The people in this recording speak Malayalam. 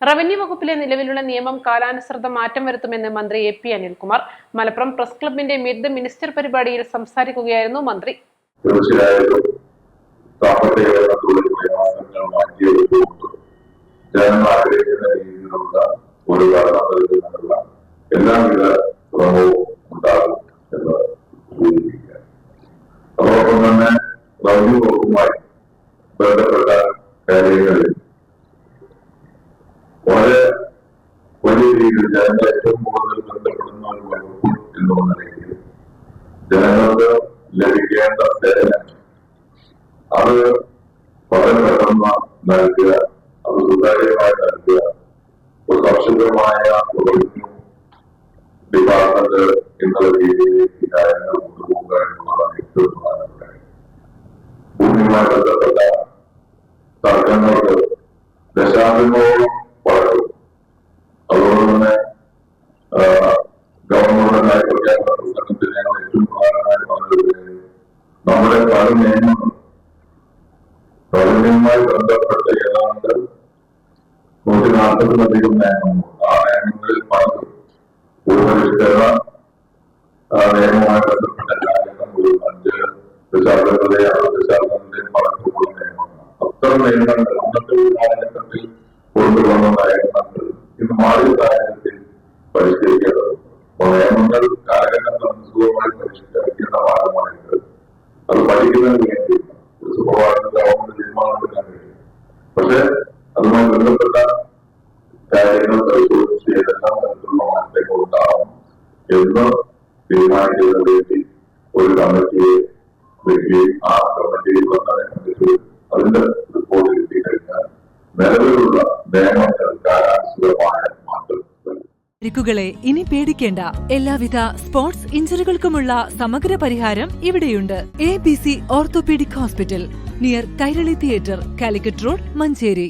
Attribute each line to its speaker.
Speaker 1: റവന്യൂ വകുപ്പിലെ നിലവിലുള്ള നിയമം കാലാനുസൃത മാറ്റം വരുത്തുമെന്ന് മന്ത്രി എ.പി. അനിൽകുമാർ മലപ്പുറം പ്രസ് ക്ലബിന്റെ മീറ്റ് ദ മിനിസ്റ്റർ പരിപാടിയിൽ സംസാരിക്കുകയായിരുന്നു മന്ത്രി.
Speaker 2: ബന്ധപ്പെട്ട കാര്യങ്ങളിൽ വളരെ വലിയ രീതിയിൽ ജനങ്ങൾ ഏറ്റവും കൂടുതൽ ബന്ധപ്പെടുന്ന ഒരു വകുപ്പ് എന്നുള്ള നിലയിൽ ജനങ്ങൾക്ക് ലഭിക്കേണ്ട സേവനം അത് വളരെ പെട്ടെന്ന് നൽകുക, അത് സുതാര്യമായി നൽകുക, ഒരു കർഷകമായ റവന്യൂ ഡിപ്പാർട്ട്മെന്റ് എന്നുള്ള രീതിയിലേക്ക് കാര്യങ്ങൾ കൊണ്ടുപോകുക എന്നുള്ളതാണ് ഏറ്റവും പ്രധാനപ്പെട്ട കാര്യം. ഭൂമിയുമായി ബന്ധപ്പെട്ട തർക്കങ്ങൾക്ക് ദശാബ്ദങ്ങളോളം വളരും. അതുകൊണ്ട് തന്നെ ഗവൺമെന്റിനായി പ്രഖ്യാപന പുസ്തകത്തിൽ ഞങ്ങൾ ഏറ്റവും പ്രധാനമായി പറഞ്ഞത് നമ്മുടെ പല നിയമങ്ങൾ റവന്യൂവുമായി ബന്ധപ്പെട്ട ഏതാണ്ട് 140-ലധികം നിയമങ്ങളുണ്ട്. ആ നിയമങ്ങളിൽ പലതും ഭൂപരിഷ്കരണ നിയമവുമായി ബന്ധപ്പെട്ട കാര്യങ്ങൾ ഒരു 5 ദശാബ്ദങ്ങളുടെയും 6 ദശാബ്ദങ്ങളുടെയും പലർക്കുള്ള നിയമങ്ങളാണ്. അത്തരം നിയമങ്ങൾ അന്നത്തെ ഒരു കാലഘട്ടത്തിൽ കൊണ്ടുവന്ന നയങ്ങൾ ഇന്ന് മാറിയ സാഹചര്യത്തിൽ പരിഷ്കരിക്കേണ്ടതുണ്ട്. നിയമങ്ങൾ കാലഘട്ടമനുസൃതമായി പരിഷ്കരിക്കേണ്ട ഭാഗമായിട്ട് അത് പഠിക്കുന്നതിന് വേണ്ടി ഒരു സുപ്രഭാതത്തിൽ ഗവൺമെന്റ് തീരുമാനമെടുക്കാൻ കഴിയും. പക്ഷെ അതുമായി ബന്ധപ്പെട്ട കാര്യങ്ങൾ പരിശോധിച്ച് ഏതെല്ലാം തരത്തിലുള്ള മാറ്റങ്ങൾ ഉണ്ടാവണം എന്ന് തീരുമാനിക്കുന്നതിന് വേണ്ടി ഒരു കമ്മിറ്റിയെ വയ്ക്കുകയും ആ കമ്മിറ്റിയിൽ വന്ന അതിന്റെ റിപ്പോർട്ട് കിട്ടിക്കഴിഞ്ഞാൽ നിലവിലുള്ള നിയമങ്ങൾ കാലാനുസൃതമായ മാറ്റം.
Speaker 3: പരിക്കുകളെ ഇനി പേടിക്കേണ്ട. എല്ലാവിധ സ്പോർട്സ് ഇഞ്ചറികൾക്കുമുള്ള സമഗ്ര പരിഹാരം ഇവിടെയുണ്ട്. ABC orthopaedic hospital, near Kairali theatre, Calicut road, Manjeri.